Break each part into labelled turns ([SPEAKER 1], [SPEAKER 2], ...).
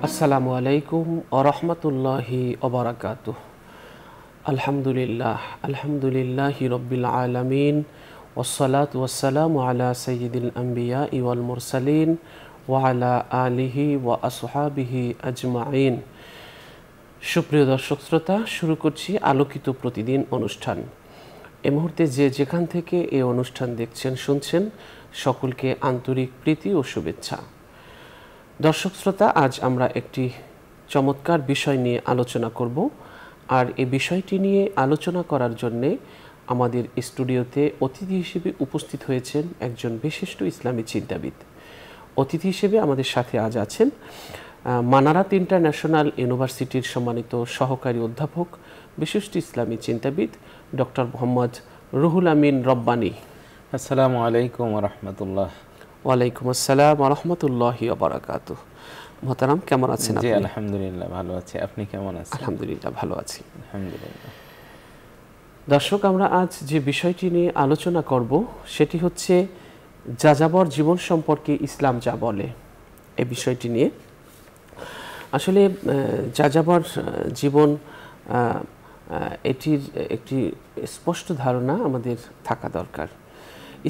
[SPEAKER 1] আসসালামু আলাইকুম ওয়া রাহমাতুল্লাহি ওয়া বারাকাতুহু। আলহামদুলিল্লাহি রাব্বিল আলামিন ওয়াসসালাতু ওয়াসসালামু আলা সাইয়্যিদিল আম্বিয়াই ওয়াল মুরসালিন ওয়া আলা আলিহি ওয়া আসহাবিহি আজমাইন। সুপ্রিয় দর্শক শ্রোতা, শুরু করছি আলোকিত প্রতিদিন অনুষ্ঠান। এই মুহূর্তে যে যেখান থেকে এই অনুষ্ঠান দেখছেন শুনছেন, সকলকে আন্তরিক প্রীতি ও শুভেচ্ছা। দর্শক শ্রোতা, আজ আমরা একটি চমৎকার বিষয় নিয়ে আলোচনা করব। আর এই বিষয়টি নিয়ে আলোচনা করার জন্যে আমাদের স্টুডিওতে অতিথি হিসেবে উপস্থিত হয়েছেন একজন বিশিষ্ট ইসলামী চিন্তাবিদ। অতিথি হিসেবে আমাদের সাথে আজ আছেন মানারাত ইন্টারন্যাশনাল ইউনিভার্সিটির সম্মানিত সহকারী অধ্যাপক, বিশিষ্ট ইসলামী চিন্তাবিদ ডক্টর মোহাম্মদ রুহুল আমিন রব্বানী।
[SPEAKER 2] আসসালামু আলাইকুম ওয়া রাহমাতুল্লাহ।
[SPEAKER 1] ওয়ালাইকুম আসসালাম ওয়া রাহমাতুল্লাহি ওয়া বারাকাতুহু। মোহতারাম, কেমন আছেন আপনি?
[SPEAKER 2] জি আলহামদুলিল্লাহ ভালো আছি। আপনি কেমন আছেন?
[SPEAKER 1] আলহামদুলিল্লাহ ভালো আছি।
[SPEAKER 2] আলহামদুলিল্লাহ।
[SPEAKER 1] দর্শক, আমরা আজ যে বিষয়টি নিয়ে আলোচনা করব সেটি হচ্ছে যাযাবর জীবন সম্পর্কে ইসলাম যা বলে। এই বিষয়টি নিয়ে আসলে যাযাবর জীবন এটির একটি স্পষ্ট ধারণা আমাদের থাকা দরকার।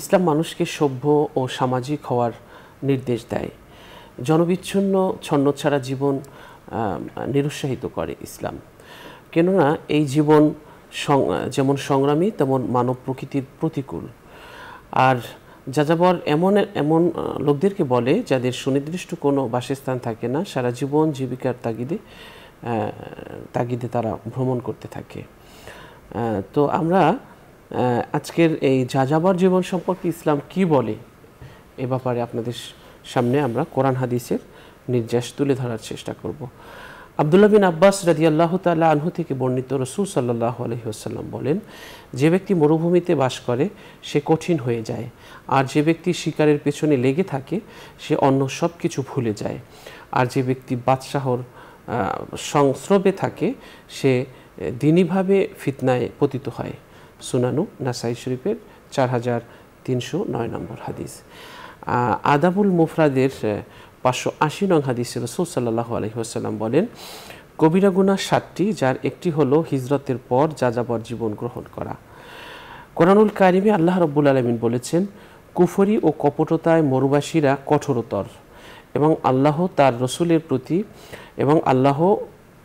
[SPEAKER 1] ইসলাম মানুষকে সভ্য ও সামাজিক হওয়ার নির্দেশ দেয়। জনবিচ্ছিন্ন ছন্নছাড়া জীবন নিরুৎসাহিত করে ইসলাম। কেননা এই জীবন যেমন সংগ্রামী তেমন মানব প্রকৃতির প্রতিকূল। আর যাযাবর এমন লোকদেরকে বলে যাদের সুনির্দিষ্ট কোনো বাসস্থান থাকে না, সারা জীবন জীবিকার তাগিদে তারা ভ্রমণ করতে থাকে। তো আমরা আজকের এই যাযাবর জীবন সম্পর্কে ইসলাম কি বলে এ ব্যাপারে আপনাদের সামনে আমরা কোরআন হাদিসের নির্যাস তুলে ধরার চেষ্টা করব। আব্দুল্লাহ বিন আব্বাস রাদিয়াল্লাহু তাআলা আনহু থেকে বর্ণিত, রাসূল সাল্লাল্লাহু আলাইহি ওয়াসাল্লাম বলেন, যে ব্যক্তি মরুভূমিতে বাস করে সে কঠিন হয়ে যায়, আর যে ব্যক্তি শিকারের পেছনে লেগে থাকে সে অন্য সব কিছু ভুলে যায়, আর যে ব্যক্তি বাদশাহর সংস্রবে থাকে সে দিনীভাবে ফিতনায় পতিত হয়। সুনানু নাসাই শরীফের 4309 নম্বর হাদিস। আদাবুল মুফরাদের 580 নং হাদিসে রাসূল সাল্লাল্লাহু আলাইহি ওয়াসাল্লাম বলেন, কবিরা গুনাহ 7টি, যার একটি হলো হিজরতের পর যাযাবর জীবন গ্রহণ করা। কোরআনুল কারিমে আল্লাহ রাব্বুল আলামিন বলেছেন, কুফরি ও কপটতায় মরুবাসীরা কঠোরতর, এবং আল্লাহ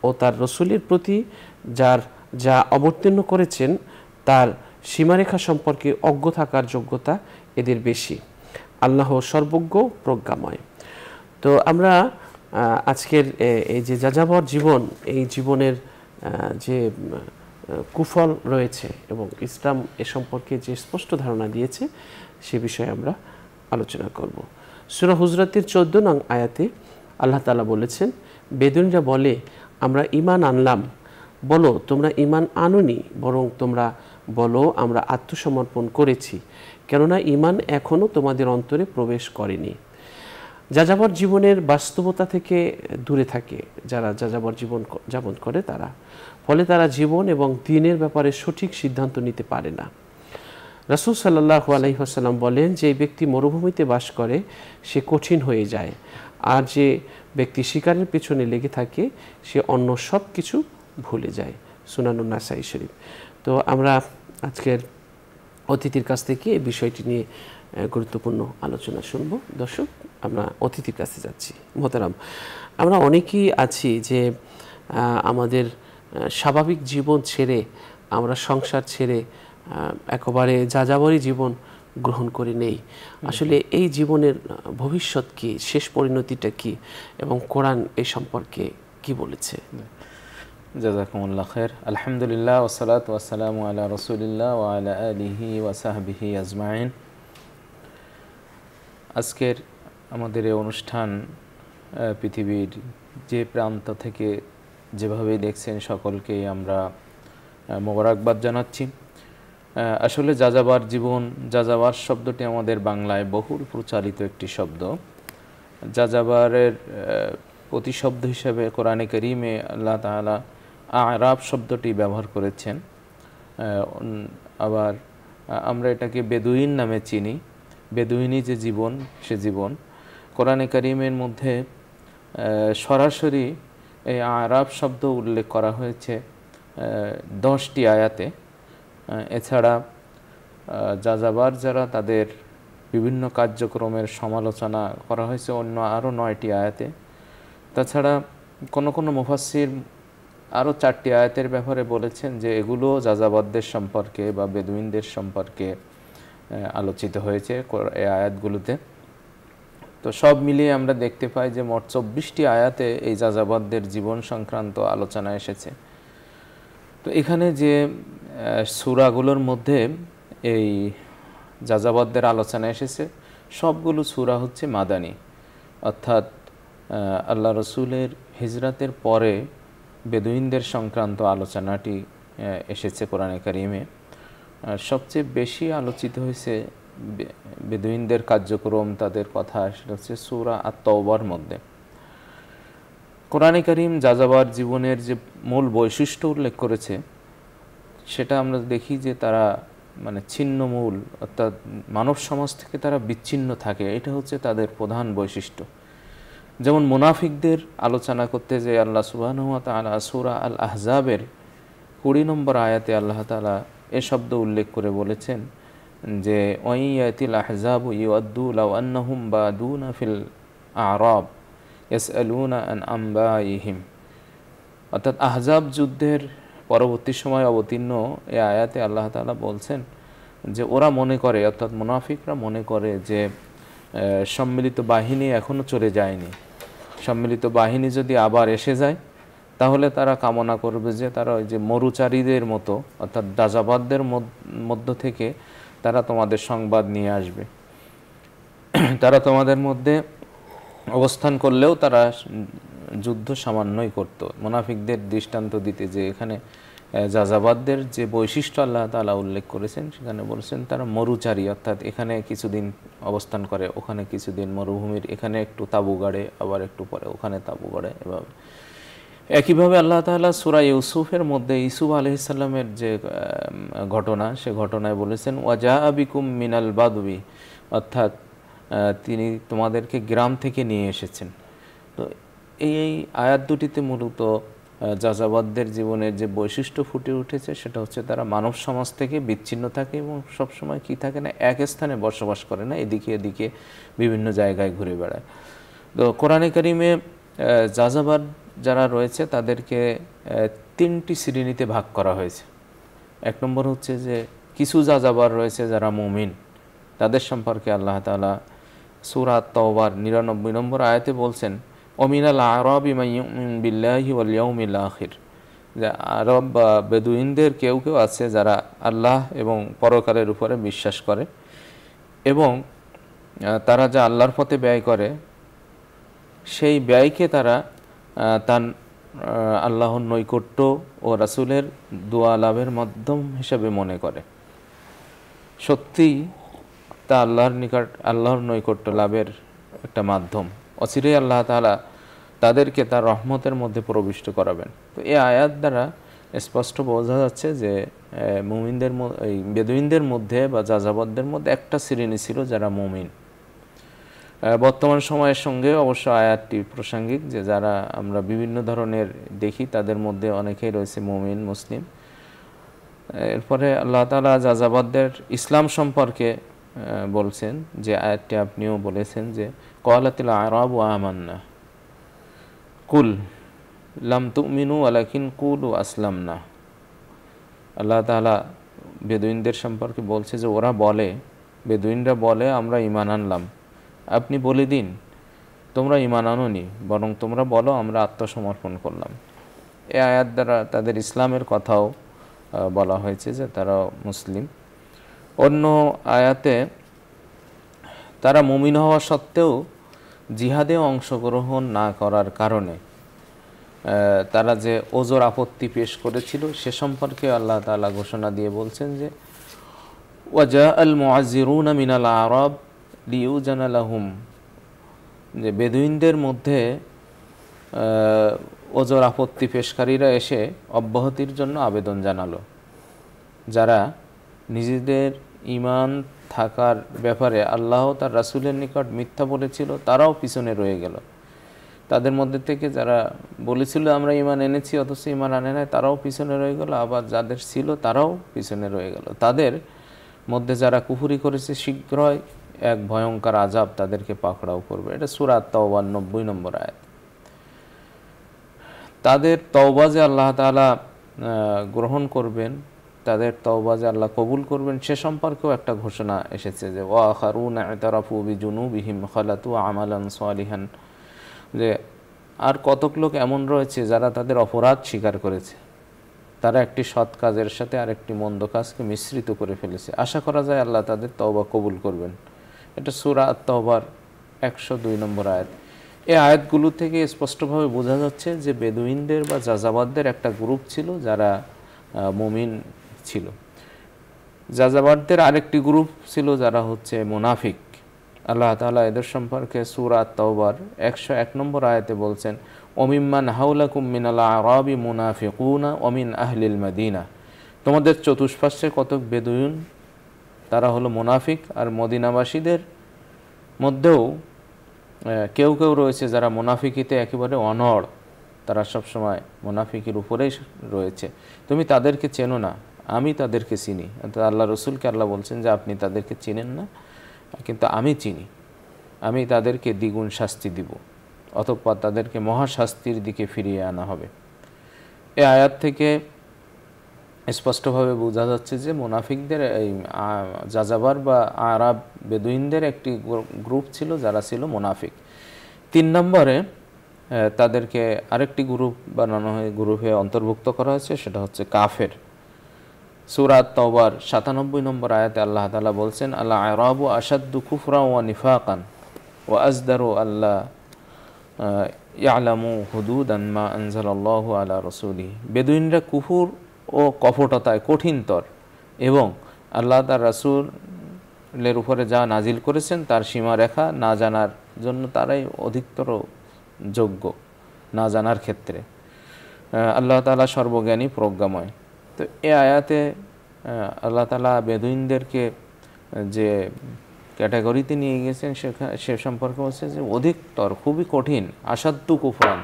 [SPEAKER 1] ও তার রসুলের প্রতি যা অবতীর্ণ করেছেন তার সীমারেখা সম্পর্কে অজ্ঞ থাকার যোগ্যতা এদের বেশি। আল্লাহ সর্বজ্ঞ প্রজ্ঞাময়। তো আমরা আজকের এই যে যাযাবর জীবন, এই জীবনের যে কুফল রয়েছে এবং ইসলাম এ সম্পর্কে যে স্পষ্ট ধারণা দিয়েছে সে বিষয়ে আমরা আলোচনা করব। সূরা হুজরাতের 14 নং আয়াতে আল্লাহ তাআলা বলেছেন, বেদুইনরা বলে আমরা ঈমান আনলাম। বলো, তোমরা ঈমান আনোনি, বরং তোমরা বলো আমরা আত্মসমর্পণ করেছি, কেননা ঈমান এখনও তোমাদের অন্তরে প্রবেশ করেনি। যাযাবর জীবনের বাস্তবতা থেকে দূরে থাকে যারা যাযাবর জীবন যাপন করে ফলে তারা জীবন এবং দ্বীনের ব্যাপারে সঠিক সিদ্ধান্ত নিতে পারে না। রাসূল সাল্লাল্লাহু আলাইহি ওয়াসাল্লাম বলেন, যে ব্যক্তি মরুভূমিতে বাস করে সে কঠিন হয়ে যায়, আর যে ব্যক্তি শিকারের পেছনে লেগে থাকে সে অন্য সব কিছু ভুলে যায়। সুনানুন নাসাই শরীফ। তো আমরা আজকের অতিথির কাছ থেকে এই বিষয়টি নিয়ে গুরুত্বপূর্ণ আলোচনা শুনব। দর্শক, আমরা অতিথির কাছে যাচ্ছি। মোহতারাম, আমরা অনেকেই আছি যে আমাদের স্বাভাবিক জীবন ছেড়ে, আমরা সংসার ছেড়ে একেবারে যাযাবরী জীবন গ্রহণ করে নেই। আসলে এই জীবনের ভবিষ্যৎ কি, শেষ পরিণতিটা কি, এবং কোরআন এই সম্পর্কে কি বলেছে?
[SPEAKER 2] জাযাকুমুল্লাহ খায়র। আলহামদুলিল্লাহ ওয়াসসালাতু ওয়াসসালামু আলা রাসূলিল্লাহ ওয়া আলা আলিহি ওয়া সাহবিহি আজমাইন। আজকের আমাদের এই অনুষ্ঠান পৃথিবীর যে প্রান্ত থেকে যেভাবে দেখছেন সকলকেই আমরা মোবারকবাদ জানাচ্ছি। আসলে যাযাবর জীবন, যাযাবর শব্দটি আমাদের বাংলায় বহুল প্রচারিত একটি শব্দ। যাযাবরের প্রতিশব্দ হিসেবে কোরআনে কারীমে আল্লাহ তাআলা আরাব শব্দটি ব্যবহার করেছেন। আবার আমরা এটাকে বেদুইন নামে চিনি। বেদুইনি যে জীবন, সে জীবন কোরআনে কারীমের মধ্যে সরাসরি এই আরাব শব্দ উল্লেখ করা হয়েছে 10টি আয়াতে। এছাড়া যাযাবার যারা তাদের বিভিন্ন কার্যক্রমের সমালোচনা করা হয়েছে অন্য আরও 9টি আয়াতে। তাছাড়া কোনো কোনো মুফাসসির আরও 4টি আয়াতের ব্যাপারে বলেছেন যে এগুলো যাযাবারদের সম্পর্কে বা বেদুইনদের সম্পর্কে আলোচিত হয়েছে এই আয়াতগুলোতে। তো সব মিলিয়ে আমরা দেখতে পাই যে মোট 24টি আয়াতে এই যাযাবারদের জীবন সংক্রান্ত আলোচনা এসেছে। তো এখানে যে সূরাগুলোর মধ্যে এই যাযাবারদের আলোচনা এসেছে সবগুলো সূরা হচ্ছে মাদানী, অর্থাৎ আল্লাহ রসুলের হিজরাতের পরে বেদুইনদের সংক্রান্ত আলোচনাটি এসেছে কোরআনে কারিমে। সবচেয়ে বেশি আলোচিত হয়েছে বেদুইনদের কার্যক্রম, তাদের কথা, সেটা হচ্ছে সূরা আত-তাওবার মধ্যে। কোরআনে কারিম যাযাবার জীবনের যে মূল বৈশিষ্ট্য উল্লেখ করেছে সেটা আমরা দেখি যে তারা মানে ছিন্নমূল, অর্থাৎ মানব সমাজ থেকে তারা বিচ্ছিন্ন থাকে, এটা হচ্ছে তাদের প্রধান বৈশিষ্ট্য। যেমন মুনাফিকদের আলোচনা করতে যে আল্লাহ সুবহানাহু ওয়া তাআলা সূরা আল আহজাবের 20 নম্বর আয়াতে আল্লাহ তাআলা এ শব্দ উল্লেখ করে বলেছেন যে ওয়াইয়াতিল আহজাবু ইউআদ্দু লাউ আন্নাহুম বাদুনা ফিল আরাব ইয়াসআলুনা আন আমবাইহিম। অর্থাৎ আহজাব যুদ্ধের পরবর্তী সময় অবতীর্ণ এই আয়াতে আল্লাহ তাআলা বলছেন যে ওরা মনে করে, অর্থাৎ মুনাফিকরা মনে করে যে সম্মিলিত বাহিনী এখনও চলে যায়নি, সম্মিলিত বাহিনী যদি আবার এসে যায় তাহলে তারা কামনা করবে যে তারা ওই যে মরুচারীদের মতো, অর্থাৎ যাযাবারদের মধ্য থেকে তারা তোমাদের সংবাদ নিয়ে আসবে, তারা তোমাদের মধ্যে অবস্থান করলেও তারা যুদ্ধ সামান্যই করত। মুনাফিকদের দৃষ্টান্ত দিতে যে এখানে যাযাবারদের যে বৈশিষ্ট্য আল্লাহ তাআলা উল্লেখ করেছেন সেখানে বলেছেন তারা মরুচারী, অর্থাৎ এখানে কিছুদিন অবস্থান করে, ওখানে কিছুদিন মরুভূমির এখানে একটু তাঁবু গাড়ে, আবার একটু পরে ওখানে তাঁবু গাড়ে, এভাবে। একইভাবে আল্লাহ তাআলা সূরা ইউসুফের মধ্যে ইউসুফ আলাইহিস সালামের যে ঘটনা, সে ঘটনায় বলেছেন ওয়াজাআ বিকুম মিনাল বাদউই, অর্থাৎ তিনি তোমাদেরকে গ্রাম থেকে নিয়ে এসেছেন। তো এই আয়াত দুটিতে মূলত যাযাবারদের জীবনের যে বৈশিষ্ট্য ফুটে উঠেছে সেটা হচ্ছে তারা মানব সমাজ থেকে বিচ্ছিন্ন থাকে এবং সবসময় কি থাকে না, এক স্থানে বসবাস করে না, এদিকে এদিকে বিভিন্ন জায়গায় ঘুরে বেড়ায়। তো কোরআনে কারিমে যাযাবার যারা রয়েছে তাদেরকে 3টি শ্রেণীতে ভাগ করা হয়েছে। এক নম্বর হচ্ছে যে কিছু যাযাবার রয়েছে যারা মুমিন, তাদের সম্পর্কে আল্লাহ তাআলা সূরা আত-তাওবার 99 নম্বর আয়াতে বলছেন ওমিনাল আরাবি মান ইউমিন বিল্লাহি ওয়াল ইয়াউমিল আখির, যে আরব বা বেদুইনদের কেউ কেউ আছে যারা আল্লাহ এবং পরকালের উপরে বিশ্বাস করে এবং তারা যা আল্লাহর পথে ব্যয় করে সেই ব্যয়কে তারা তার আল্লাহর নৈকট্য ও রাসূলের দোয়া লাভের মাধ্যম হিসেবে মনে করে। সত্যিই তা আল্লাহর নিকট, আল্লাহর নৈকট্য লাভের একটা মাধ্যম। অচিরেই আল্লাহ তাআলা তাদেরকে তার রহমতের মধ্যে প্রবিষ্ট করাবেন। তো এই আয়াত দ্বারা স্পষ্ট বোঝা যাচ্ছে যে মুমিনদের, এই বেদুইনদের মধ্যে বা যাযাবারদের মধ্যে একটা শ্রেণী ছিল যারা মুমিন। বর্তমান সময়ের সঙ্গে অবশ্য আয়াতটি প্রাসঙ্গিক, যে যারা আমরা বিভিন্ন ধরনের দেখি তাদের মধ্যে অনেকেই রয়েছে মুমিন মুসলিম। এরপরে আল্লাহ তাআলা যাযাবারদের ইসলাম সম্পর্কে বলছেন যে আয়াতটি আপনিও বলেছেন যে ক্বালাতিল আরাবু আমান্না কুল লাম তুমিনু ওয়ালাকিন কুলু আসলামনা। আল্লাহ তাআলা বেদুইনদের সম্পর্কে বলছে যে ওরা বলে, বেদুইনরা বলে আমরা ঈমান আনলাম। আপনি বলে দিন তোমরা ঈমান আনোনি, বরং তোমরা বলো আমরা আত্মসমর্পণ করলাম। এই আয়াত দ্বারা তাদের ইসলামের কথাও বলা হয়েছে যে তারা মুসলিম। অন্য আয়াতে তারা মুমিন হওয়া সত্ত্বেও জিহাদে অংশগ্রহণ না করার কারণে তারা যে ওজর আপত্তি পেশ করেছিল সে সম্পর্কে আল্লাহ তাআলা ঘোষণা দিয়ে বলছেন যে ওয়াজাআল মুআযযিরুনা মিনাল আরাব লিইউজানা লাহুম, যে বেদুইনদের মধ্যে ওজর আপত্তি পেশকারীরা এসে অব্যাহতির জন্য আবেদন জানালো। যারা নিজেদের ঈমান থাকার ব্যাপারে আল্লাহ তার রাসূলের নিকট মিথ্যা বলেছিল তারাও পিছনে রয়ে গেল। তাদের মধ্যে থেকে যারা বলেছিল আমরা ঈমান এনেছি অথচ ঈমান আনে নাই, তারাও পিছনে রয়ে গেল, আবার যাদের ছিল তারাও পিছনে রয়ে গেল। তাদের মধ্যে যারা কুফরি করেছে শীঘ্রই এক ভয়ঙ্কর আযাব তাদেরকে পাকড়াও করবে। এটা সূরা আত-তাওবার 90 নম্বর আয়াত। তাদের তওবা যে আল্লাহ তাআলা গ্রহণ করবেন, তাদের তওবা যে আল্লাহ কবুল করবেন, সে সম্পর্কেও একটা ঘোষণা এসেছে যে ওয়া আখারুনা ইতারাফু বিজুনুবিহিম খালাতু আমালান সালিহান, যে আর কতক লোক এমন রয়েছে যারা তাদের অপরাধ স্বীকার করেছে, তারা একটি সৎ কাজের সাথে আরেকটি মন্দ কাজকে মিশ্রিত করে ফেলেছে। আশা করা যায় আল্লাহ তাদের তওবা কবুল করবেন। এটা সূরা আত-তাওবার 102 নম্বর আয়াত। এই আয়াতগুলো থেকে স্পষ্টভাবে বোঝা যাচ্ছে যে বেদুইনদের বা যাযাবারদের একটা গ্রুপ ছিল যারা মুমিন ছিল। যাযাবারদের আরেকটি গ্রুপ ছিল যারা হচ্ছে মুনাফিক। আল্লাহ তাআলা এদের সম্পর্কে সূরা আত-তাওবার 101 নম্বর আয়াতে বলছেন, ওমিম্মান হাওলাকুম মিনাল আরাবি মুনাফিকুনা ওয়া মিন আহলিল মাদিনা, তোমাদের চতুষ্পার্শ্বে কতক বেদুইন তারা হলো মুনাফিক, আর মদিনাবাসীদের মধ্যেও কেউ কেউ রয়েছে যারা মুনাফিকিতে একেবারে অনড়, তারা সবসময় মুনাফিকের উপরেই রয়েছে। তুমি তাদেরকে চেনো না, আমি তাদেরকে চিনি। আল্লাহ রসুলকে আল্লাহ বলছেন যে আপনি তাদেরকে চিনেন না, কিন্তু আমি চিনি, আমি তাদেরকে দ্বিগুণ শাস্তি দিব, অতঃপর তাদেরকে মহাশাস্তির দিকে ফিরিয়ে আনা হবে। এই আয়াত থেকে স্পষ্টভাবে বোঝা যাচ্ছে যে মুনাফিকদের এই যাযাবার বা আরব বেদুইনদের একটি গ্রুপ ছিল যারা ছিল মুনাফিক। 3 নম্বরে তাদেরকে আরেকটি গ্রুপ বানানো হয়, গ্রুপে অন্তর্ভুক্ত করা হয়েছে, সেটা হচ্ছে কাফের। সূরা আত-তাওবার 97 নম্বর আয়াতে আল্লাহ তাআলা বলছেন, আল আরাবু আশাদ্দু কুফরা ওয়া নিফাকান ওয়া আজদারু আল্লাহ ইয়ালামু হুদুদান মা আনজালাল্লাহু আলা রাসূলিহি, বেদুইনরা কুফর ও কপটতায় কঠিনতর এবং আল্লাহ তার রাসূলের উপরে যা নাজিল করেছেন তার সীমারেখা না জানার জন্য তারাই অধিকতর যোগ্য না জানার ক্ষেত্রে। আল্লাহ তাআলা সর্বজ্ঞানী প্রজ্ঞাময়। তো এই আয়াতে আল্লাহ তাআলা বেদুইনদেরকে যে ক্যাটাগরিতে নিয়ে গেছেন সে সম্পর্কে বলছে যে অধিকতর, খুবই কঠিন, আসাদ্দু কুফরান,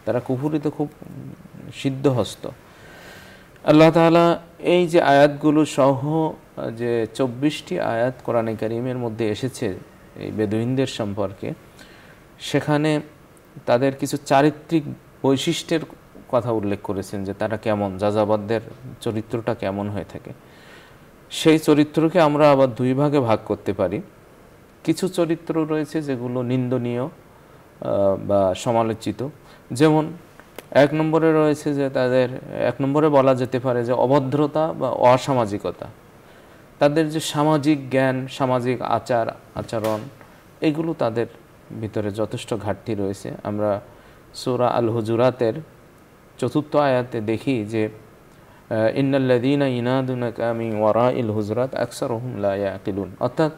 [SPEAKER 2] তারা কুফরিতে খুব সিদ্ধহস্ত। আল্লাহ তাআলা এই যে আয়াতগুলো সহ যে 24টি আয়াত কোরআনে কারীমের মধ্যে এসেছে এই বেদুইনদের সম্পর্কে, সেখানে তাদের কিছু চারিত্রিক বৈশিষ্ট্যের কথা উল্লেখ করেছেন যে তারা কেমন, যাযাবারদের চরিত্রটা কেমন হয়ে থাকে। সেই চরিত্রকে আমরা আবার 2 ভাগে ভাগ করতে পারি। কিছু চরিত্র রয়েছে যেগুলো নিন্দনীয় বা সমালোচিত, যেমন 1 নম্বরে রয়েছে যে তাদের 1 নম্বরে বলা যেতে পারে যে অভদ্রতা বা অসামাজিকতা। তাদের যে সামাজিক জ্ঞান, সামাজিক আচরণ, এগুলো তাদের ভিতরে যথেষ্ট ঘাটতি রয়েছে। আমরা সূরা আল হুজুরাতের 4th আয়াতে দেখি যে ইন্নাল্লাযীনা ইনাদুনাকা মিন ওয়ারাইল হুজুরাত আকসারুহুম লা ইয়াকিলুন, অর্থাৎ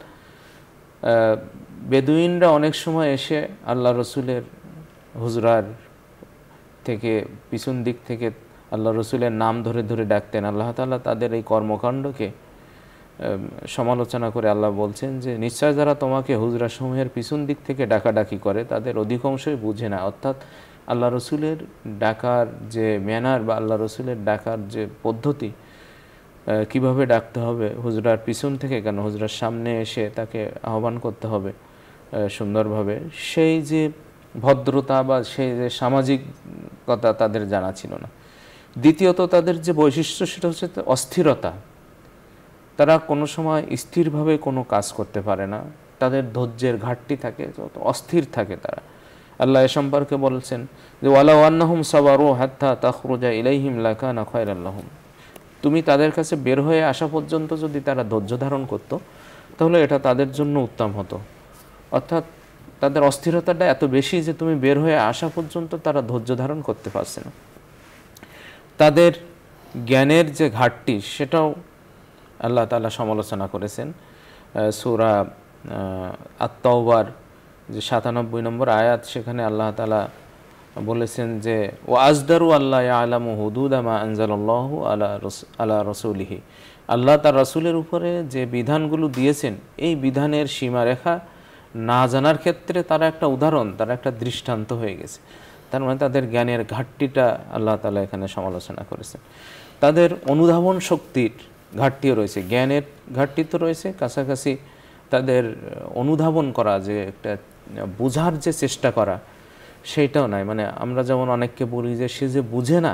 [SPEAKER 2] বেদুইনরা অনেক সময় এসে আল্লাহ রসুলের হুজরার থেকে পিছন দিক থেকে আল্লাহ রসুলের নাম ধরে ধরে ডাকতেন। আল্লাহ তাআলা তাদের এই কর্মকাণ্ডকে সমালোচনা করে আল্লাহ বলছেন যে নিশ্চয় যারা তোমাকে হুজরা সমূহের পিছন দিক থেকে ডাকাডাকি করে তাদের অধিকাংশই বুঝে না। অর্থাৎ আল্লাহ রসুলের ডাকার যে ম্যানার বা আল্লাহ রসুলের ডাকার যে পদ্ধতি, কিভাবে ডাকতে হবে, হুজরার পিছন থেকে কেন, হুজরার সামনে এসে তাকে আহ্বান করতে হবে সুন্দরভাবে, সেই যে ভদ্রতা বা সেই যে সামাজিকতা তাদের জানা ছিল না। দ্বিতীয়ত তাদের যে বৈশিষ্ট্য সেটা হচ্ছে অস্থিরতা। তারা কোনো সময় স্থিরভাবে কোনো কাজ করতে পারে না, তাদের ধৈর্যের ঘাটতি থাকে, অস্থির থাকে তারা। আল্লাহ এ সম্পর্কে বলছেন যে ওয়ালাউ আন্নাহুম সাবারু হাত্তা তাখরুজা ইলাইহিম লাকানা খায়রাল লাহুম, তুমি তাদের কাছে বের হয়ে আসা পর্যন্ত যদি তারা ধৈর্য ধারণ করত তাহলে এটা তাদের জন্য উত্তম হতো। অর্থাৎ তাদের অস্থিরতাটা এত বেশি যে তুমি বের হয়ে আসা পর্যন্ত তারা ধৈর্য ধারণ করতে পারছে না। তাদের জ্ঞানের যে ঘাটতি সেটাও আল্লাহ তাআলা সমালোচনা করেছেন। সূরা আত-তাওবার যে 97 নম্বর আয়াত, সেখানে আল্লাহ তাআলা বলেছেন যে ওয়া আজদারু আল্লাহ ইয়ালামু হুদুদা মা আনজালাল্লাহু আলা রাসূলিহি, আল্লাহ তার রাসূলের উপরে যে বিধানগুলো দিয়েছেন এই বিধানের সীমারেখা না জানার ক্ষেত্রে তারা একটা উদাহরণ, তারা একটা দৃষ্টান্ত হয়ে গেছে। তার মানে তাদের জ্ঞানের ঘাটতিটা আল্লাহ তাআলা এখানে সমালোচনা করেছেন। তাদের অনুধাবন শক্তির ঘাটতিও রয়েছে, জ্ঞানের ঘাটতি তো রয়েছে, কাছাকাছি তাদের অনুধাবন করা, যে একটা বোঝার যে চেষ্টা করা, সেইটাও নাই। মানে আমরা যেমন অনেককে বলি যে সে যে বুঝে না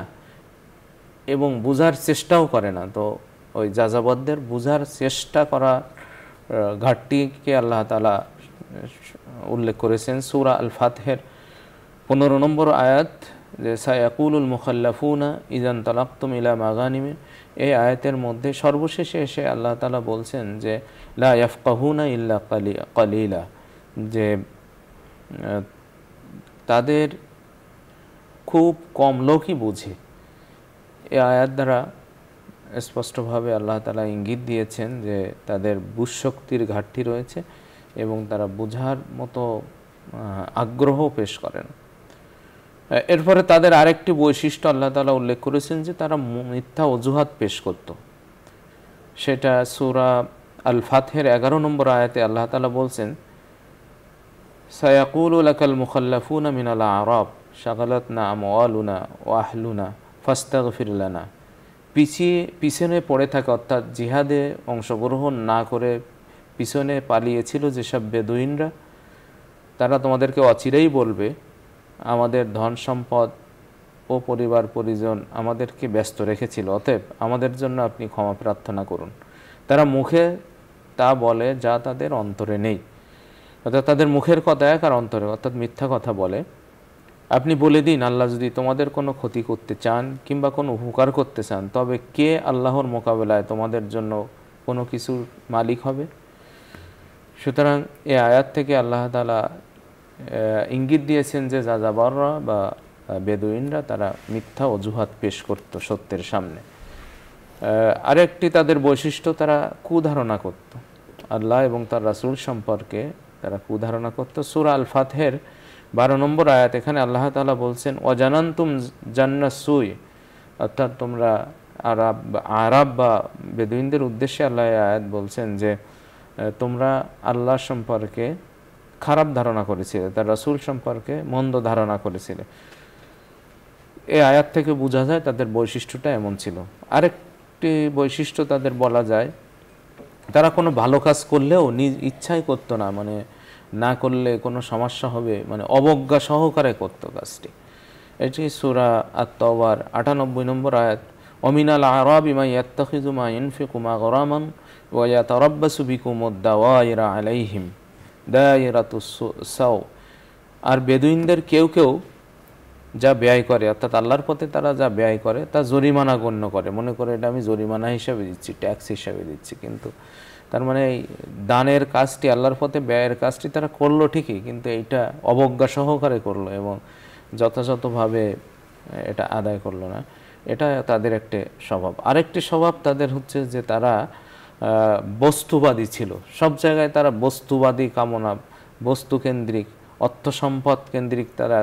[SPEAKER 2] এবং বোঝার চেষ্টাও করে না, তো ওই যাযাবরদের বোঝার চেষ্টা করা ঘাটতিকে আল্লাহ তাআলা উল্লেখ করেছেন সূরা আল ফাতহের 15 নম্বর আয়াত, যে সায়াকুলুল মুখাল্লাফুনা ইযান তালাক্তুম ইলা মাগানিমে। এই আয়াতের মধ্যে সর্বশেষে এসে আল্লাহ তাআলা বলছেন যে লা ইয়াফকাহুনা ইল্লা কালিলা, যে তাদের খুব কম লোকই বুঝে। এই আয়াত দ্বারা স্পষ্টভাবে আল্লাহ তাআলা ইঙ্গিত দিয়েছেন যে তাদের বুঝশক্তির ঘাটতি রয়েছে এবং তারা বোঝার মতো আগ্রহ পেশ করেন। এরপরে তাদের আরেকটি বৈশিষ্ট্য আল্লাহ তাআলা উল্লেখ করেছেন যে তারা মিথ্যা অজুহাত পেশ করত। সেটা সূরা আল ফাতহের 11 নম্বর আয়াতে আল্লাহ তাআলা বলছেন সায়াকুলু লাকাল মুখাল্লাফুনা মিনাল আরাব শাগালাতনা আমওয়ালুনা ওয়া আহলুনা ফাস্তাগফির লানা। পিছনে পড়ে থাকে, অর্থাৎ জিহাদে অংশগ্রহণ না করে পিছনে পালিয়েছিল যেসব বেদুইনরা, তারা তোমাদেরকে অচিরেই বলবে আমাদের ধন সম্পদ ও পরিবার পরিজন আমাদেরকে ব্যস্ত রেখেছিল, অতএব আমাদের জন্য আপনি ক্ষমা প্রার্থনা করুন। তারা মুখে তা বলে যা তাদের অন্তরে নেই, অর্থাৎ তাদের মুখের কথা এক আর অন্তরে, অর্থাৎ মিথ্যা কথা বলে। আপনি বলে দিন, আল্লাহ যদি তোমাদের কোনো ক্ষতি করতে চান কিংবা কোনো উপকার করতে চান, তবে কে আল্লাহর মোকাবেলায় তোমাদের জন্য কোনো কিছুর মালিক হবে? সুতরাং এই আয়াত থেকে আল্লাহ তাআলা ইঙ্গিত দিয়েছেন যে যাযাবররা বা বেদুইনরা তারা মিথ্যা অজুহাত পেশ করত সত্যের সামনে। আরেকটি তাদের বৈশিষ্ট্য, তারা কুধারণা করত আল্লাহ এবং তার রাসূল সম্পর্কে, তারা কুধারণা করত। সূরা আল ফাতহের 12 নম্বর আয়াত, এখানে আল্লাহ তাআলা বলছেন ওয়াজানান্তুম জান্নাসুই, অর্থাৎ তোমরা আরব বা বেদুইনদের উদ্দেশ্যে আল্লাহ আয়াত বলছেন যে তোমরা আল্লাহ সম্পর্কে খারাপ ধারণা করেছিলে, তার রাসূল সম্পর্কে মন্দ ধারণা করেছিলে। এই আয়াত থেকে বোঝা যায় তাদের বৈশিষ্ট্যটা এমন ছিল। আরেকটি বৈশিষ্ট্য তাদের বলা যায়, তারা কোনো ভালো কাজ করলেও নিজ ইচ্ছাই করতো না, মানে না করলে কোনো সমস্যা হবে, মানে অবজ্ঞা সহকারে করত কাজটি। এটি সূরা আত-তাওবার 98 নম্বর আয়াত, ওমিনাল আরাবি মা ইয়াত্তাখিযু মা ইনফিকু মাগরামান ওয়া ইয়াতারাব্বাসু বিকুমুদ দাওয়াইরা আলাইহিম দায়রাতুস সাও। আর বেদুইনদের কেউ কেউ যা ব্যয় করে, অর্থাৎ আল্লাহর পথে তারা যা ব্যয় করে তা জরিমানা গণ্য করে, মনে করে এটা আমি জরিমানা হিসাবে দিচ্ছি, ট্যাক্স হিসাবে দিচ্ছি। কিন্তু তার মানে এই দানের কাজটি, আল্লাহর পথে ব্যয়ের কাজটি তারা করলো ঠিকই, কিন্তু এইটা অবজ্ঞা সহকারে করলো এবং যথাযথভাবে এটা আদায় করলো না। এটা তাদের একটি স্বভাব। আরেকটি স্বভাব তাদের হচ্ছে যে তারা বস্তুবাদী ছিল। সব জায়গায় তারা বস্তুবাদী কামনা, বস্তুকেন্দ্রিক, অর্থ সম্পদ কেন্দ্রিক, তারা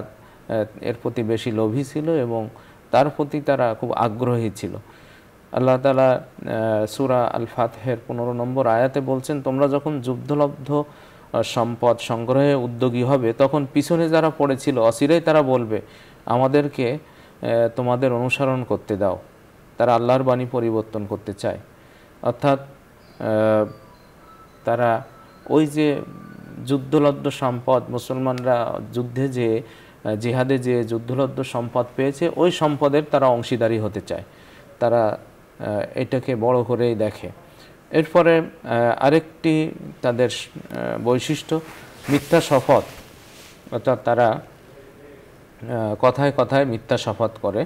[SPEAKER 2] এর প্রতি বেশি লোভী ছিল এবং তার প্রতি তারা খুব আগ্রহী ছিল। আল্লাহ তাআলা সূরা আল ফাতহের 15 নম্বর আয়াতে বলছেন তোমরা যখন যুদ্ধলব্ধ সম্পদ সংগ্রহে উদ্যোগী হবে, তখন পিছনে যারা পড়েছিল অচিরেই তারা বলবে আমাদেরকে তোমাদের অনুসরণ করতে দাও। তারা আল্লাহর বাণী পরিবর্তন করতে চায়, অর্থাৎ তারা ওই যে যুদ্ধলব্ধ সম্পদ, মুসলমানরা যুদ্ধে যে জিহাদে যে যুদ্ধলব্ধ সম্পদ পেয়েছে ওই সম্পদের তারা অংশীদারি হতে চায়, তারা এটাকে বড় করেই দেখে। এরপরে আরেকটি তাদের বৈশিষ্ট্য মিথ্যা শপথ, অর্থাৎ তারা কথায় কথায় মিথ্যা শপথ করে।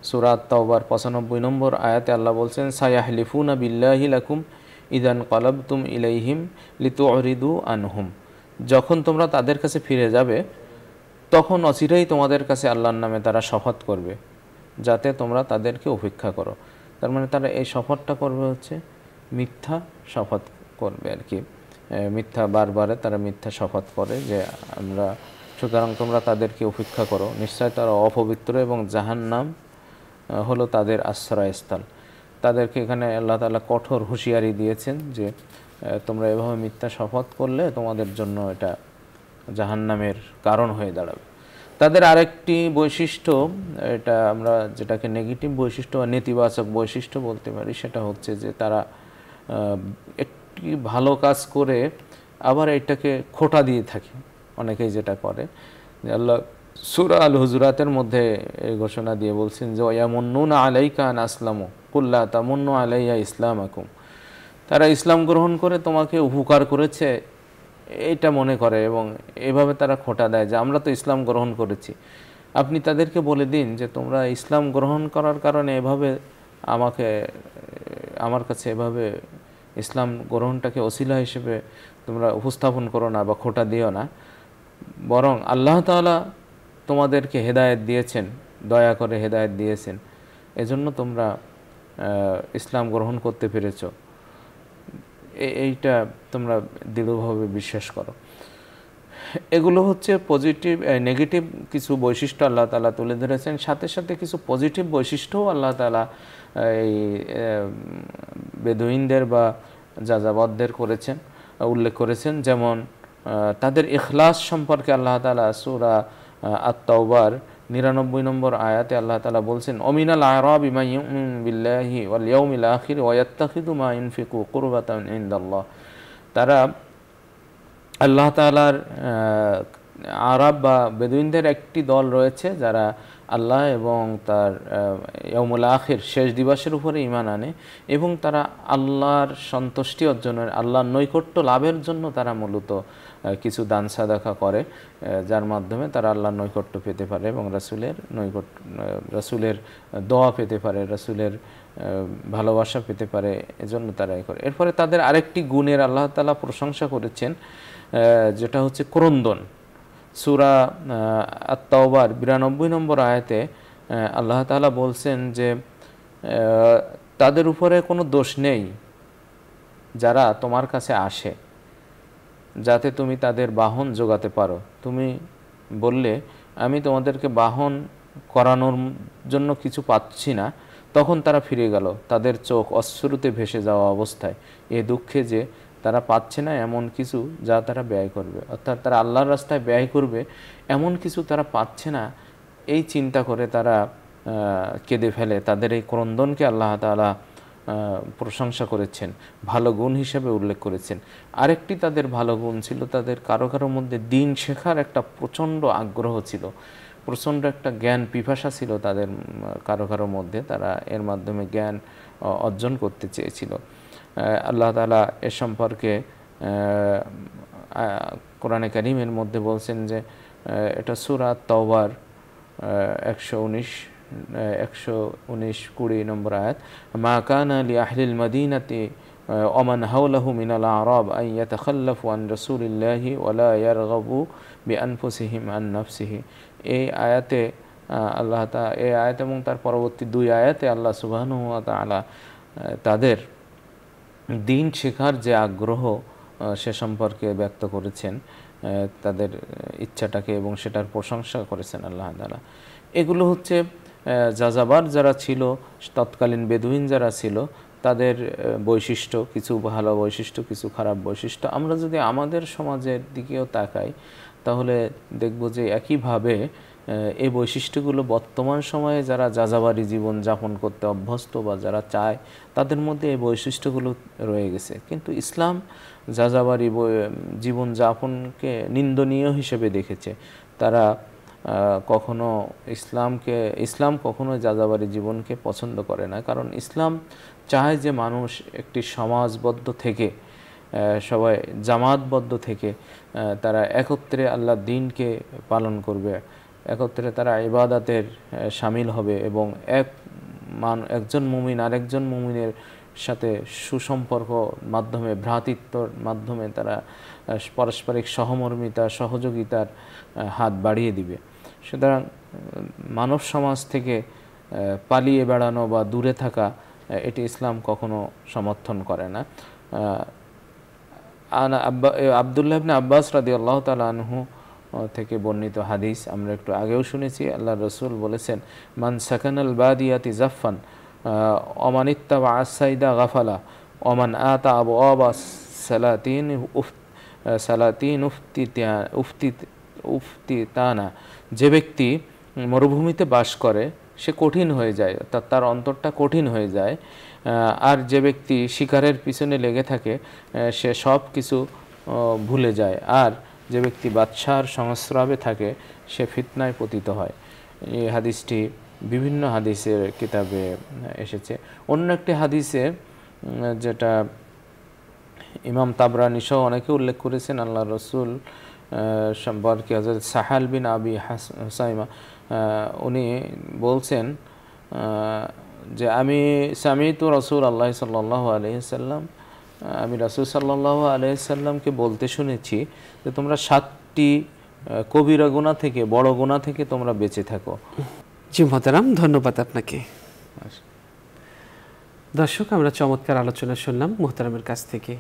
[SPEAKER 2] সূরা আত-তাওবার 95 নম্বর আয়াতে আল্লাহ বলছেন সায়াহলিফুনা বিল্লাহি লাকুম ইদান কালাবতুম ইলাইহিম লিতুরিদু আনহুম। যখন তোমরা তাদের কাছে ফিরে যাবে তখন অচিরেই তোমাদের কাছে আল্লাহর নামে তারা শপথ করবে যাতে তোমরা তাদেরকে উপেক্ষা করো। তার মানে তারা এই শপথটা করবে হচ্ছে মিথ্যা শপথ করবে আর কি, মিথ্যা বারবারে তারা মিথ্যা শপথ করে যে আমরা, সুতরাং তোমরা তাদেরকে উপেক্ষা করো, নিশ্চয় তারা অপবিত্র এবং জাহান্নাম হলো তাদের আশ্রয়স্থল। তাদেরকে এখানে আল্লাহ তাআলা কঠোর হুঁশিয়ারি দিয়েছেন যে তোমরা এভাবে মিথ্যা শপথ করলে তোমাদের জন্য এটা জাহান্নামের কারণ হয়ে দাঁড়াবে। তাদের আরেকটি বৈশিষ্ট্য, এটা আমরা যেটাকে নেগেটিভ বৈশিষ্ট্য বা নেতিবাচক বৈশিষ্ট্য বলতে পারি, সেটা হচ্ছে যে তারা একটি ভালো কাজ করে আবার এটাকে খোঁটা দিয়ে থাকে। অনেকেই যেটা করে, যে আল্লাহ সূরা আল হুজুরাতের মধ্যে এই ঘোষণা দিয়ে বলছেন যে ওয়ায়ামুন্নুনা আলাইকা আন আসলামু কুল লা তামুন্নু আলাইয়া ইসলামাকুম, তারা ইসলাম গ্রহণ করে তোমাকে উপকার করেছে এটা মনে করে এবং এভাবে তারা খোঁটা দেয় যে আমরা তো ইসলাম গ্রহণ করেছি। আপনি তাদেরকে বলে দিন যে তোমরা ইসলাম গ্রহণ করার কারণে এভাবে আমার কাছে এভাবে ইসলাম গ্রহণটাকে ওসিলা হিসেবে তোমরা উপস্থাপন করো না বা খোঁটা দিও না, বরং আল্লাহ তাআলা তোমাদেরকে হেদায়েত দিয়েছেন, দয়া করে হেদায়েত দিয়েছেন, এজন্য তোমরা ইসলাম গ্রহণ করতে পেরেছ, এইটা তোমরা দৃঢ়ভাবে বিশ্বাস করো। এগুলো হচ্ছে পজিটিভ। নেগেটিভ কিছু বৈশিষ্ট্য আল্লাহ তাআলা তুলে ধরেছেন, সাথে সাথে কিছু পজিটিভ বৈশিষ্ট্যও আল্লাহ তাআলা এই বেদুইনদের বা যাযাবরদের উল্লেখ করেছেন। যেমন তাদের ইখলাস সম্পর্কে আল্লাহ তাআলা সূরা আত-তাওবার 99 নম্বর আয়াতে আল্লাহ তাআলা বলছেন অমিনাল আরাবি মান ইউমিনু বিল্লাহি ওয়াল ইয়াউমিল আখির ওয়া ইয়াত্তাখিযু মা ইউনফিকু কুরবাতান ইনদাল্লাহ। তারা আল্লাহ তাআলার আরব বা বেদুইনদের একটি দল রয়েছে যারা আল্লাহ এবং তার ইয়াউমুল আখির শেষ দিবসের উপরে ঈমান আনে এবং তারা আল্লাহর সন্তুষ্টি অর্জনের, আল্লাহর নৈকট্য লাভের জন্য তারা মূলত কিছু দান সাদাকা করে, যার মাধ্যমে তারা আল্লাহর নৈকট্য পেতে পারে এবং রাসূলের দোয়া পেতে পারে, রাসূলের ভালোবাসা পেতে পারে, এজন্য তারা করে। এরপরে তাদের আরেকটি গুণের আল্লাহ তাআলা প্রশংসা করেছেন, যেটা হচ্ছে ক্রন্দন। সূরা আত-তাওবার 92 নম্বর আয়াতে আল্লাহ তাআলা বলছেন যে তাদের উপরে কোনো দোষ নেই যারা তোমার কাছে আসে যাতে তুমি তাদের বাহন জোগাতে পারো। তুমি বললে আমি তোমাদেরকে বাহন করানোর জন্য কিছু পাচ্ছি না, তখন তারা ফিরে গেল তাদের চোখ অশ্রুতে ভেসে যাওয়া অবস্থায়, এ দুঃখে যে তারা পাচ্ছে না এমন কিছু যা তারা ব্যয় করবে, অর্থাৎ তারা আল্লাহর রাস্তায় ব্যয় করবে এমন কিছু তারা পাচ্ছে না, এই চিন্তা করে তারা কেঁদে ফেলে। তাদের এই ক্রন্দনকে আল্লাহ তাআলা প্রশংসা করেছেন, ভালো গুণ হিসেবে উল্লেখ করেছেন। আরেকটি তাদের ভালো গুণ ছিল, তাদের কারো কারো মধ্যে দিন শেখার একটা প্রচণ্ড আগ্রহ ছিল, প্রচণ্ড একটা জ্ঞান পিপাসা ছিল তাদের কারো কারো মধ্যে, তারা এর মাধ্যমে জ্ঞান অর্জন করতে চেয়েছিল। আল্লাহ তাআলা এ সম্পর্কে কোরআনে কারীমের মধ্যে বলছেন যে এটা সূরা তাওবার 119-20 নম্বর আয়াত, মা কানা লি আহলিল মাদিনাতি ওয়া মান হাওলাহু মিনাল আরাব আন ইয়াতাখাল্লাফু আন রাসূলিল্লাহি ওয়া লা ইয়ারগাবু বিআনফুসিহিম আন নাফসিহি। এই আয়াতে আল্লাহ তাআলা, এই আয়াত এবং তার পরবর্তী 2 আয়াতে আল্লাহ সুবহানাহু ওয়া তাআলা তাদের দিন শেখার যে আগ্রহ সে সম্পর্কে ব্যক্ত করেছেন, তাদের ইচ্ছাটাকে, এবং সেটার প্রশংসা করেছেন আল্লাহ তাআলা। এগুলো হচ্ছে যাযাবার যারা ছিল, তৎকালীন বেদুইন যারা ছিল, তাদের বৈশিষ্ট্য, কিছু ভালো বৈশিষ্ট্য, কিছু খারাপ বৈশিষ্ট্য। আমরা যদি আমাদের সমাজের দিকেও তাকাই তাহলে দেখব যে একইভাবে এই বৈশিষ্ট্যগুলো বর্তমান সময়ে যারা যাযাবারি জীবন যাপন করতে অভ্যস্ত বা যারা চায় তাদের মধ্যে এই বৈশিষ্ট্যগুলো রয়ে গেছে। কিন্তু ইসলাম যাযাবারি জীবন যাপনকে নিন্দনীয় হিসেবে দেখেছে। তারা কখনো ইসলাম কখনো যাযাবারি জীবনকে পছন্দ করে না, কারণ ইসলাম চায় যে মানুষ একটি সমাজবদ্ধ থেকে, সবাই জামাতবদ্ধ থেকে তারা একত্রে আল্লাহর দ্বীনকে পালন করবে, একত্রে তারা ইবাদতের শামিল হবে এবং একজন মুমিন আরেকজন মুমিনের সাথে সুসম্পর্ক মাধ্যমে, ভ্রাতৃত্বর মাধ্যমে তারা পারস্পরিক সহমর্মিতা, সহযোগিতার হাত বাড়িয়ে দিবে। সুতরাং মানব সমাজ থেকে পালিয়ে বেড়ানো বা দূরে থাকা, এটি ইসলাম কখনো সমর্থন করে না। আব্দুল্লাহ ইবনে আব্বাস রাদিয়াল্লাহু তাআলা আনহু থেকে বর্ণিত হাদিস আমরা একটু আগেও শুনেছি। আল্লাহর রাসূল বলেছেন, মান সাকানাল বাদিয়াতি জাফফান ওমান ইত্তাবা আস-সাইদা গাফালা ওমান আতা আবওয়াবা সালাতিন সালাতিন উফতিতানা, যে ব্যক্তি মরুভূমিতে বাস করে সে কঠিন হয়ে যায়, অর্থাৎ তার অন্তরটা কঠিন হয়ে যায়। আর যে ব্যক্তি শিকারের পিছনে লেগে থাকে সে সব কিছু ভুলে যায়। আর যে ব্যক্তি বাদশার সংস্রবে থাকে সে ফিতনায় পতিত হয়। এই হাদিসটি বিভিন্ন হাদিসের কিতাবে এসেছে। অন্য একটি হাদিসে যেটা ইমাম তাবরানী সহ অনেকে উল্লেখ করেছেন, আল্লাহ রসুল সম্পর্কে হযরত সাহাল বিন আবি হুসাইমা উনি বলছেন যে আমি সামিতু রাসূল আল্লাহ সাল্লাল্লাহু আলাইহি সাল্লাম, আমি রাসূল সাল্লাল্লাহু আলাইহি সাল্লামকে বলতে শুনেছি যে তোমরা 7টি কবিরা গুনাহ থেকে, বড় গুনাহ থেকে তোমরা বেঁচে থাকো।
[SPEAKER 1] জি মোহতারাম, ধন্যবাদ আপনাকে। দর্শক, আমরা চমৎকার আলোচনা শুনলাম মোহতারামের কাছ থেকে।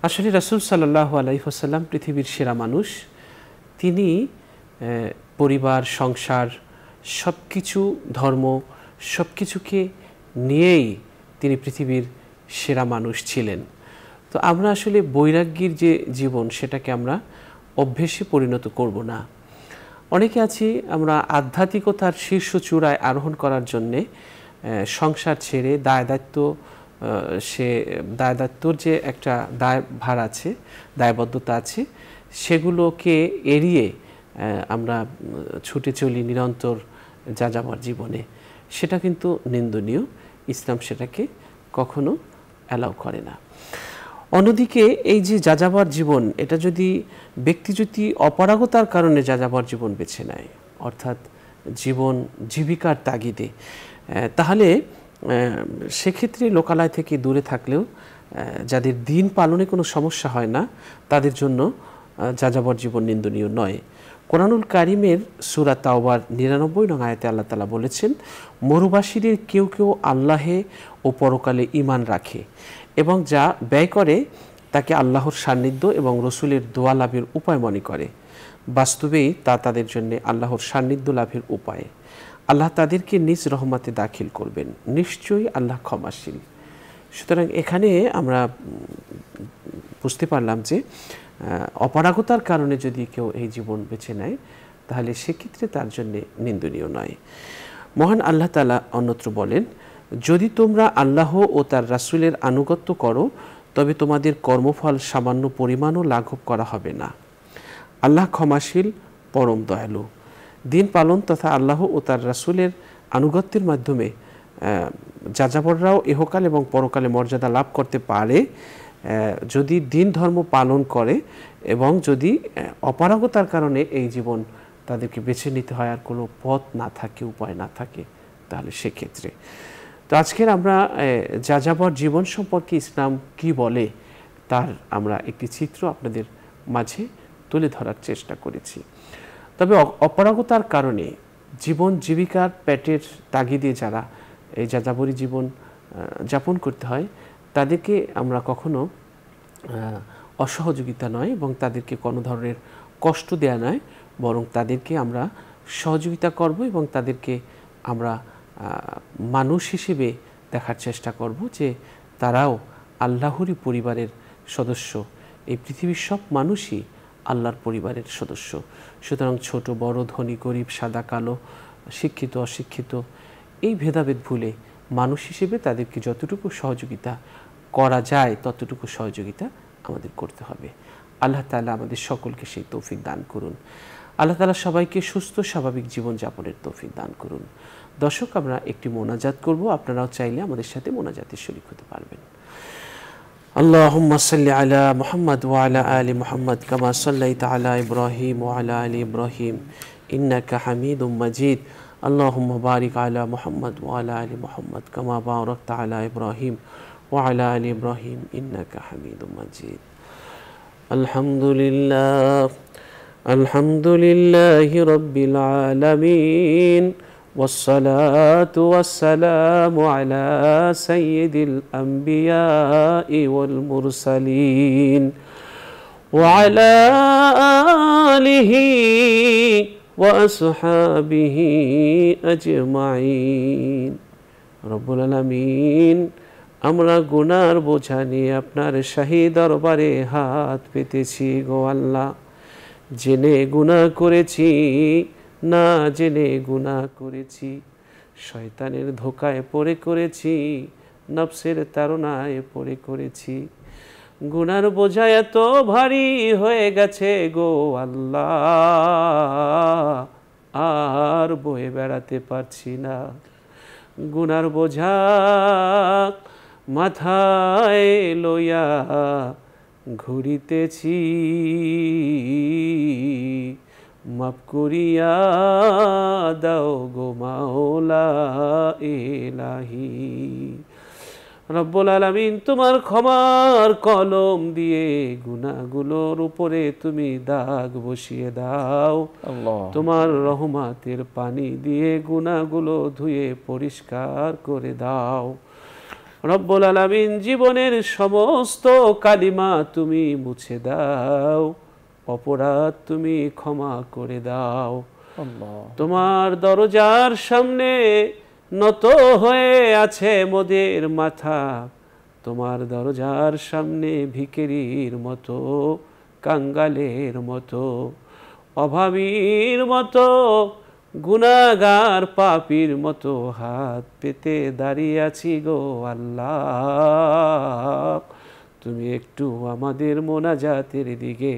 [SPEAKER 1] আসলে রাসূল সাল্লাল্লাহু আলাইহি ওয়াসাল্লাম পৃথিবীর সেরা মানুষ। তিনি পরিবার, সংসার, সব কিছু, ধর্ম, সব কিছুকে নিয়েই তিনি পৃথিবীর সেরা মানুষ ছিলেন। তো আমরা আসলে বৈরাগ্যের যে জীবন সেটাকে আমরা অভ্যেসে পরিণত করব না। অনেকে আছি আমরা আধ্যাত্মিকতার শীর্ষ চূড়ায় আরোহণ করার জন্যে সংসার ছেড়ে দায়দায়িত্বর যে একটা দায়ভার আছে, দায়বদ্ধতা আছে, সেগুলোকে এড়িয়ে আমরা ছুটে চলি নিরন্তর যাযাবর জীবনে। সেটা কিন্তু নিন্দনীয়। ইসলাম সেটাকে কখনো অ্যালাউ করে না। অন্যদিকে এই যে যাযাবর জীবন, এটা যদি ব্যক্তি যদি অপারগতার কারণে যাযাবর জীবন বেছে নেয়, অর্থাৎ জীবন জীবিকার তাগিদে, তাহলে সেক্ষেত্রে লোকালয় থেকে দূরে থাকলেও যাদের দিন পালনে কোনো সমস্যা হয় না তাদের জন্য যাযাবর জীবন নিন্দনীয় নয়। কোরআনুল কারিমের সূরা তাওবার 99 নং আয়াতে আল্লাহ তাআলা বলেছেন, মরুবাসীদের কেউ কেউ আল্লাহে ও পরকালে ঈমান রাখে এবং যা ব্যয় করে তাকে আল্লাহর সান্নিধ্য এবং রসুলের দোয়া লাভের উপায় মনে করে। বাস্তবেই তা তাদের জন্য আল্লাহর সান্নিধ্য লাভের উপায়। আল্লাহ তাদেরকে নিজ রহমতে দাখিল করবেন, নিশ্চয়ই আল্লাহ ক্ষমাশীল। সুতরাং এখানে আমরা বুঝতে পারলাম যে অপারগতার কারণে যদি কেউ এই জীবন বেছে নেয় তাহলে সেক্ষেত্রে তার জন্য নিন্দনীয় নয়। মহান আল্লাহ তাআলা অন্যত্র বলেন, যদি তোমরা আল্লাহ ও তার রাসূলের আনুগত্য করো তবে তোমাদের কর্মফল সামান্য পরিমাণও লাঘব করা হবে না। আল্লাহ ক্ষমাশীল, পরম দয়ালু। দিন পালন তথা আল্লাহ ও তার রাসূলের আনুগত্যের মাধ্যমে যাযাবররাও ইহকাল এবং পরকালে মর্যাদা লাভ করতে পারে যদি দিন ধর্ম পালন করে এবং যদি অপারগতার কারণে এই জীবন তাদেরকে বেছে নিতে হয় আর কোনো পথ না থাকে, উপায় না থাকে, তাহলে সেক্ষেত্রে। তো আজকের আমরা যাযাবর জীবন সম্পর্কে ইসলাম কি বলে তার আমরা একটি চিত্র আপনাদের মাঝে তুলে ধরার চেষ্টা করেছি। তবে অপারগতার কারণে জীবন জীবিকার পেটের তাগিদে যারা এই যাযাবরী জীবন যাপন করতে হয় তাদেরকে আমরা কখনো অসহযোগিতা নয় এবং তাদেরকে কোনো ধরনের কষ্ট দেয়া নয়, বরং তাদেরকে আমরা সহযোগিতা করব এবং তাদেরকে আমরা মানুষ হিসেবে দেখার চেষ্টা করব যে তারাও আল্লাহরই পরিবারের সদস্য। এই পৃথিবীর সব মানুষই আল্লাহর পরিবারের সদস্য। সুতরাং ছোট বড়, ধনী গরিব, সাদা কালো, শিক্ষিত অশিক্ষিত, এই ভেদাভেদ ভুলে মানুষ হিসেবে তাদেরকে যতটুকু সহযোগিতা করা যায় ততটুকু সহযোগিতা আমাদের করতে হবে। আল্লাহ তাআলা আমাদের সকলকে সেই তৌফিক দান করুন। আল্লাহ তাআলা সবাইকে সুস্থ স্বাভাবিক জীবনযাপনের তৌফিক দান করুন। দর্শক, আমরা একটি মোনাজাত করব, আপনারাও চাইলে আমাদের সাথে মোনাজাতে শরীক হতে পারবেন। আল্লাহুম্মা সাল্লি আলা মুহাম্মদ ওয়া আলা আলি মুহাম্মদ কামা সাল্লাইতা আলা ইব্রাহিম ওয়া আলা আলি ইব্রাহিম ইন্নাকা হামিদুম মাজিদ। আল্লাহুম্মা বারিক আলা মুহাম্মদ ওয়া আলা আলি মুহাম্মদ কামা বারাকতা আলা ইব্রাহিম ওয়া আলা আলি ইব্রাহিম ইন্নাকা হামিদুম মাজিদ। আলহামদুলিল্লাহি রাব্বিল আলামিন والصلاة والسلام على سيد الأنبياء والمرسلين وعلى آله وأصحابه أجمعين। رب العالمين আমরা গুনার বোঝা নিয়ে আপনার শাহী দরবারে হাত পেতেছি গো আল্লাহ। জেনে গুনাহ করেছি, না জেনে গুনাহ করেছি, শয়তানের ধোকায় পড়ে করেছি, নফসের তাড়নায় পড়ে করেছি। গুনার বোঝা এত ভারী হয়ে গেছে গো আল্লাহ, আর বয়ে বেড়াতে পারছি না। গুনার বোঝা মাথায় লইয়া ঘুরিতেছি, মাফ করিয়া দাও গো মাওলা ইলাহি। রব্বুল আলামিন, তোমার ক্ষমার কলম দিয়ে গুনাহগুলোর উপরে তুমি দাগ বসিয়ে দাও। তোমার রহমতের পানি দিয়ে গুনাহগুলো ধুয়ে পরিষ্কার করে দাও। রব্বুল আলামিন, জীবনের সমস্ত কালিমা তুমি মুছে দাও, অপরাধ তুমি ক্ষমা করে দাও। তোমার দরজার সামনে নত হয়ে আছে মোদের মাথা, তোমার দরজার সামনে ভিখারির মতো, কাঙ্গালের মতো, অভাবীর মতো, গুনাহগার পাপীর মতো হাত পেতে দাঁড়িয়ে আছি গো আল্লাহ। তুমি একটু আমাদের মোনাজাতের দিকে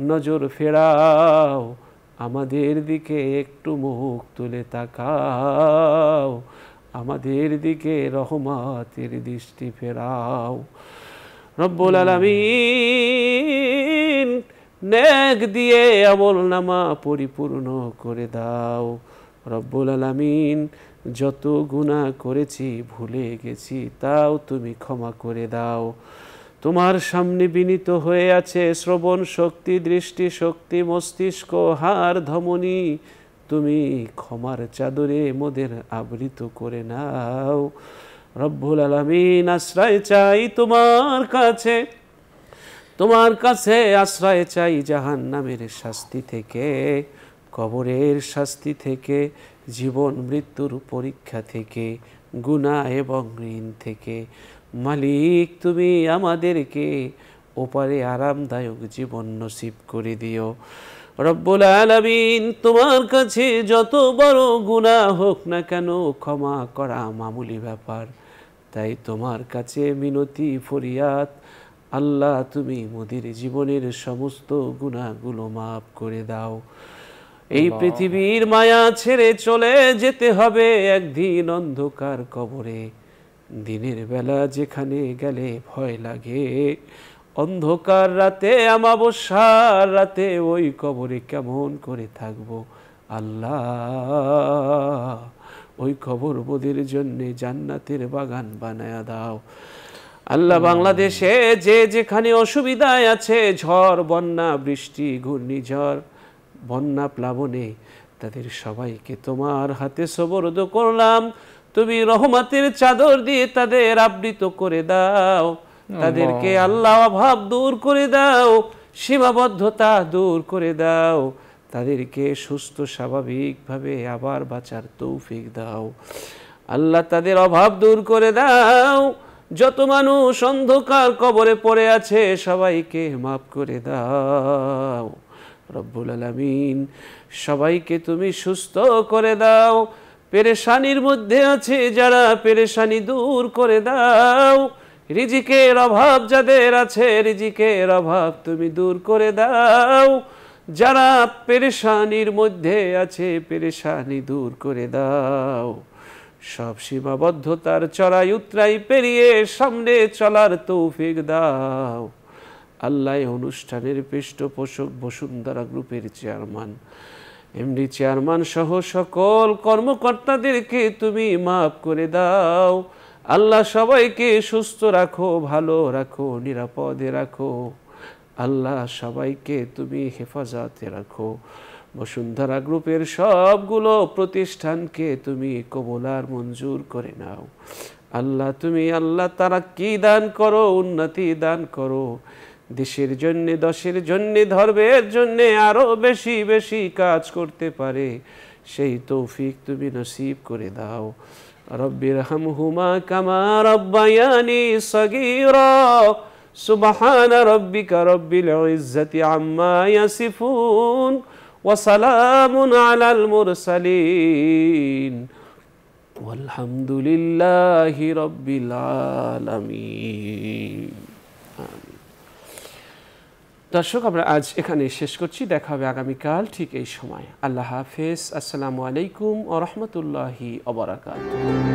[SPEAKER 1] নজর ফেরাও, আমাদের দিকে একটু মুখ তুলে তাকাও, আমাদের দিকে রহমতের দৃষ্টি ফেরাও। রব্বুল আলামিন, নেক দিয়ে আমলনামা পরিপূর্ণ করে দাও। রব্বুল আলামিন, যত গুনাহ করেছি ভুলে গেছি তাও তুমি ক্ষমা করে দাও। তোমার সামনে বিনীত হয়ে আছে শ্রবণ শক্তি, দৃষ্টি শক্তি, মস্তিষ্ক, হাড়, ধমনী, তুমি ক্ষমার চাদরে মোদের আবৃত করে নাও। রব্বুল আলামিন, আশ্রয় চাই তোমার কাছে, তোমার কাছে আশ্রয় চাই জাহান্নামের শাস্তি থেকে, কবরের শাস্তি থেকে, জীবন মৃত্যুর পরীক্ষা থেকে, গুনাহ এবং ঋণ থেকে। মালিক, তুমি আমাদেরকে ওপারে আরামদায়ক জীবন নসিব করে দিও। রব্বুল আলামিন, তোমার কাছে যত বড় গুনাহ হোক না কেন ক্ষমা করা মামুলি ব্যাপার। তাই তোমার কাছে মিনতি ফরিয়াদ, আল্লাহ তুমি মোদের জীবনের সমস্ত গুনাহগুলো মাফ করে দাও। এই পৃথিবীর মায়া ছেড়ে চলে যেতে হবে একদিন অন্ধকার কবরে। দিনের বেলা যেখানে গেলে ভয় লাগে, অন্ধকার রাতে, অমাবস্যার রাতে ওই কবরে কেমন করে থাকবো আল্লাহ। ওই কবর মোদের জন্য জান্নাতের বাগান বানায়া দাও আল্লাহ। বাংলাদেশে যে যেখানে অসুবিধায় আছে, ঝড়, বন্যা, বৃষ্টি, ঘূর্ণিঝড়, বন্যা, প্লাবনে, তাদের সবাইকে তোমার হাতে সোপর্দ করলাম। তুমি রহমতের চাদর দিয়ে তাদের আবৃত করে দাও। তাদেরকে আল্লাহ অভাব দূর করে দাও, সীমাবদ্ধতা দূর করে দাও। তাদেরকে সুস্থ স্বাভাবিকভাবে আবার বাঁচার তৌফিক দাও আল্লাহ। তাদের অভাব দূর করে দাও। যত মানুষ অন্ধকার কবরে পড়ে আছে সবাইকে মাফ করে দাও। রব্বুল আলামিন, সবাইকে তুমি সুস্থ করে দাও। পেরেশানির মধ্যে আছে যারা, পেরেশানি দূর করে দাও। রিজিকের অভাব যাদের আছে, রিজিকের অভাব তুমি দূর করে দাও। যারা পেরেশানির মধ্যে আছে, পেরেশানি দূর করে দাও। সব সীমাবদ্ধতার চড়াই উতরাই পেরিয়ে সামনে চলার তৌফিক দাও আল্লাহ। অনুষ্ঠানের পৃষ্ঠপোষক বসুন্ধরা গ্রুপের চেয়ারম্যান, এমডি চেয়ারম্যান সহ সকল কর্মকর্তাদেরকে তুমি মাফ করে দাও আল্লাহ। সবাইকে সুস্থ রাখো, ভালো রাখো, নিরাপদে রাখো আল্লাহ। সবাইকে তুমি হেফাজতে রাখো। বসুন্ধরা গ্রুপের সবগুলো প্রতিষ্ঠানকে তুমি কবুল আর মঞ্জুর করে নাও আল্লাহ। তুমি আল্লাহ তারাক্কি দান করো, উন্নতি দান করো। দেশের জন্যে, দশের জন্যে, ধর্মের জন্যে আরো বেশি বেশি কাজ করতে পারে সেই তৌফিক তুমি নসিব করে দাও। রব্বিরহামহুমা কামা রাব্বায়ানি সগীরা সুবহানা রাব্বিকা রব্বিল ইজ্জাতি আম্মা ইয়াসিফুন ওয়া সালামুন আলাল মুরসালিন ওয়ালহামদুলিল্লাহি রাব্বিল আলামিন। দর্শক, আমরা আজ এখানে শেষ করছি। দেখা হবে আগামীকাল ঠিক এই সময়। আল্লাহ হাফেজ। আসসালামু আলাইকুম ওয়া রাহমাতুল্লাহি ওয়া বারাকাতুহু।